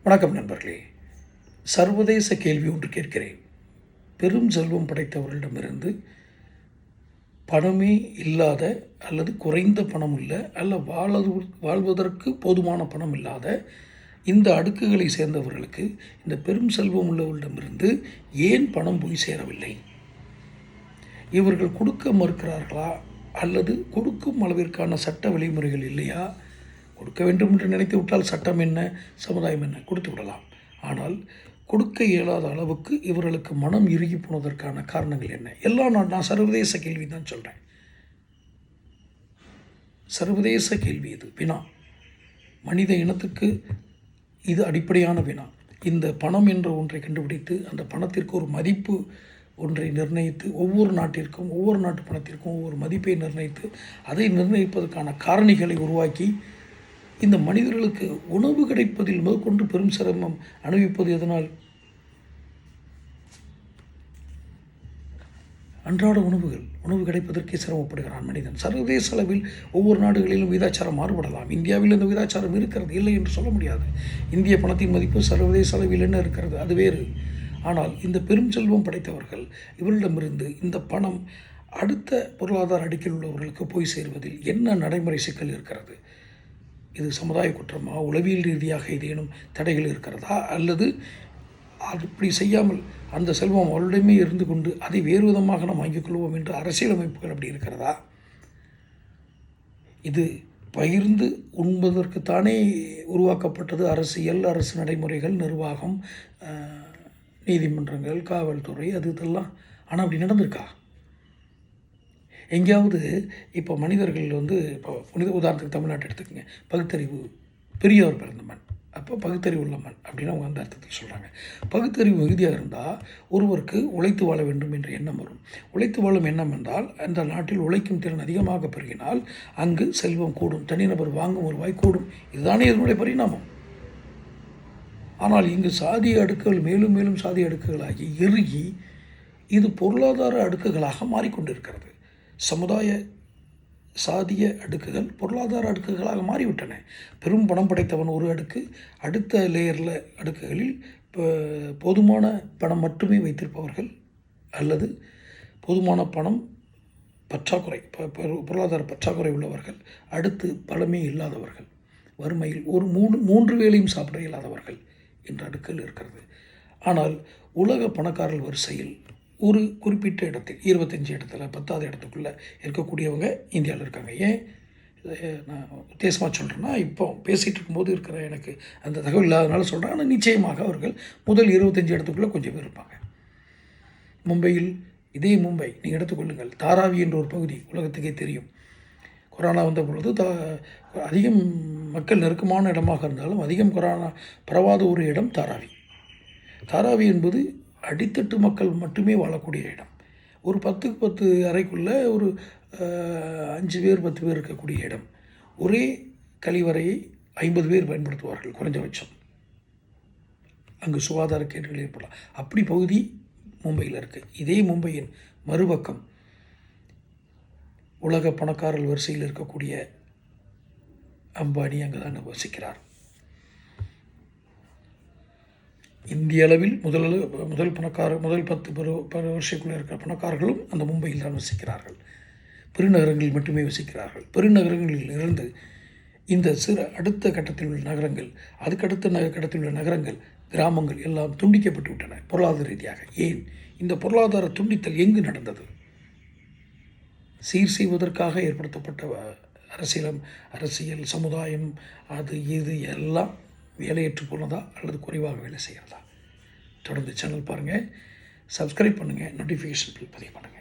வணக்கம் நண்பர்களே. சர்வதேச கேள்வி ஒன்று கேட்கிறேன். பெரும் செல்வம் படைத்தவர்களிடமிருந்து பணமே இல்லாத அல்லது குறைந்த பணம் உள்ள அல்ல வாழ்வதற்கு போதுமான பணம் இல்லாத இந்த அடுக்குகளை சேர்ந்தவர்களுக்கு இந்த பெரும் செல்வம் உள்ளவர்களிடமிருந்து ஏன் பணம் போய் சேரவில்லை? இவர்கள் கொடுக்க மறுக்கிறார்களா அல்லது கொடுக்கும் அளவிற்கான சட்ட வழிமுறைகள் இல்லையா? கொடுக்க வேண்டும் என்று நினைத்து விட்டால் சட்டம் என்ன, சமுதாயம் என்ன, கொடுத்து விடலாம். ஆனால் கொடுக்க இயலாத அளவுக்கு இவர்களுக்கு மனம் இறுகி போனதற்கான காரணங்கள் என்ன? எல்லாம் நான் சர்வதேச கேள்வி தான் சொல்கிறேன். சர்வதேச கேள்வி இது, வினா. மனித இனத்துக்கு இது அடிப்படையான வினா. இந்த பணம் என்ற ஒன்றை கண்டுபிடித்து அந்த பணத்திற்கு ஒரு மதிப்பு ஒன்றை நிர்ணயித்து ஒவ்வொரு நாட்டிற்கும் ஒவ்வொரு நாட்டு பணத்திற்கும் ஒவ்வொரு மதிப்பை நிர்ணயித்து அதை நிர்ணயிப்பதற்கான காரணிகளை உருவாக்கி இந்த மனிதர்களுக்கு உணவு கிடைப்பதில் முதற்கொண்டு பெரும் சிரமம் அனுபவிப்பது எதனால்? அன்றாட உணவு கிடைப்பதற்கே சிரமப்படுகிறான் மனிதன். சர்வதேச அளவில் ஒவ்வொரு நாடுகளிலும் விகிதாச்சாரம் மாறுபடலாம். இந்தியாவில் இந்த விகிதாச்சாரம் இருக்கிறது, இல்லை என்று சொல்ல முடியாது. இந்திய பணத்தின் மதிப்பு சர்வதேச அளவில் என்ன இருக்கிறது, அது வேறு. ஆனால் இந்த பெரும் செல்வம் படைத்தவர்கள் இவர்களிடமிருந்து இந்த பணம் அடுத்த பொருளாதார அடுக்கில் உள்ளவர்களுக்கு போய் சேருவதில் என்ன நடைமுறை சிக்கல் இருக்கிறது? இது சமுதாய குற்றமா? உளவியல் ரீதியாக ஏதேனும் தடைகள் இருக்கிறதா? அல்லது அப்படி செய்யாமல் அந்த செல்வம் அவரிடமே இருந்து கொண்டு அதை வேறு விதமாக நாம் வாங்கிக் கொள்வோம் என்று அரசியலமைப்புகள் அப்படி இருக்கிறதா? இது பகிர்ந்து உண்பதற்குத்தானே உருவாக்கப்பட்டது அரசு நடைமுறைகள், நிர்வாகம், நீதிமன்றங்கள், காவல்துறை, அது இதெல்லாம். ஆனால் அப்படி நடந்திருக்கா? எங்கேயாவது இப்போ மனிதர்கள் இப்போ உதாரணத்துக்கு தமிழ்நாட்டை எடுத்துக்கோங்க. பகுத்தறிவு பெரியவர் பிறந்த மண், அப்போ பகுத்தறிவு உள்ள மண் அப்படின்னு அவங்க அந்த அர்த்தத்தில் சொல்கிறாங்க. பகுத்தறிவு மிகுதியாக இருந்தால் ஒருவருக்கு உழைத்து வாழ வேண்டும் என்ற எண்ணம் வரும். உழைத்து வாழும் எண்ணம் என்றால் அந்த நாட்டில் உழைக்கும் திறன் அதிகமாக பெருகினால் அங்கு செல்வம் கூடும், தனிநபர் வாங்கும் வருவாய் கூடும். இதுதானே இதனுடைய பரிணாமம். ஆனால் இங்கு சாதிய அடுக்குகள் மேலும் மேலும் சாதிய அடுக்குகளாகி இறுகி இது பொருளாதார அடுக்குகளாக மாறிக்கொண்டிருக்கிறது. சமுதாய சாதிய அடுக்குகள் பொருளாதார அடுக்குகளாக மாறிவிட்டன. பெரும் பணம் படைத்தவன் ஒரு அடுக்கு, அடுத்த லேயரில் அடுக்குகளில் போதுமான பணம் மட்டுமே வைத்திருப்பவர்கள் அல்லது போதுமான பணம் பற்றாக்குறை, பொருளாதார பற்றாக்குறை உள்ளவர்கள், அடுத்து பலமே இல்லாதவர்கள், வறுமையில் ஒரு மூன்று வேளையும் சாப்பிட இல்லாதவர்கள் என்ற அடுக்குகள் இருக்கிறது. ஆனால் உலக பணக்காரர்கள் வரிசையில் ஒரு குறிப்பிட்ட இடத்தில் 25 இடத்துல 10வது இடத்துக்குள்ளே இருக்கக்கூடியவங்க இந்தியாவில் இருக்காங்க. ஏன் நான் வித்தியாசமாக சொல்கிறேன்னா, இப்போ பேசிகிட்டு இருக்கும்போது இருக்கிற எனக்கு அந்த தகவல் இல்லாதனால சொல்கிறேன். ஆனால் நிச்சயமாக அவர்கள் முதல் 25 இடத்துக்குள்ளே கொஞ்சம் பேர் இருப்பாங்க. மும்பையில், இதே மும்பை நீங்கள் எடுத்துக்கொள்ளுங்கள், தாராவி என்ற ஒரு பகுதி உலகத்துக்கே தெரியும். கொரோனா வந்த பொழுது அதிகம் மக்கள் நெருக்கமான இடமாக இருந்தாலும் அதிகம் கொரோனா பரவாத ஒரு இடம் தாராவி. தாராவி என்பது அடித்தட்டு மக்கள் மட்டுமே வாழக்கூடிய இடம். ஒரு 10க்கு 10 அறைக்குள்ளே ஒரு 5 பேர் 10 பேர் இருக்கக்கூடிய இடம். ஒரே கழிவறையை 50 பேர் பயன்படுத்துவார்கள் குறைஞ்சபட்சம். அங்கு சுகாதார கேடுகள் ஏற்படலாம். அப்படி பகுதி மும்பையில் இருக்குது. இதே மும்பையின் மறுபக்கம் உலக பணக்காரர்கள் வரிசையில் இருக்கக்கூடிய அம்பானி அங்கே தான் வசிக்கிறார். இந்திய அளவில் முதல் 10 வருஷக்குள்ளே இருக்கிற பணக்காரர்களும் அந்த மும்பையில் தான் வசிக்கிறார்கள். பெருநகரங்களில் மட்டுமே வசிக்கிறார்கள். பெருநகரங்களில் இருந்து இந்த அடுத்த கட்டத்தில் உள்ள நகரங்கள், அதுக்கடுத்த கட்டத்தில் உள்ள நகரங்கள், கிராமங்கள் எல்லாம் துண்டிக்கப்பட்டு விட்டன பொருளாதார ரீதியாக. ஏன் இந்த பொருளாதார துண்டித்தல் எங்கு நடந்தது? சீர் செய்வதற்காக ஏற்படுத்தப்பட்ட அரசியல் சமுதாயம், அது இது எல்லாம் வேலையற்று போனதா அல்லது குறைவாக வேலை செய்கிறதா? தொடர்ந்து சேனல் பாருங்கள், சப்ஸ்கிரைப் பண்ணுங்கள், நோட்டிஃபிகேஷன் பில் பதிவு பண்ணுங்கள்.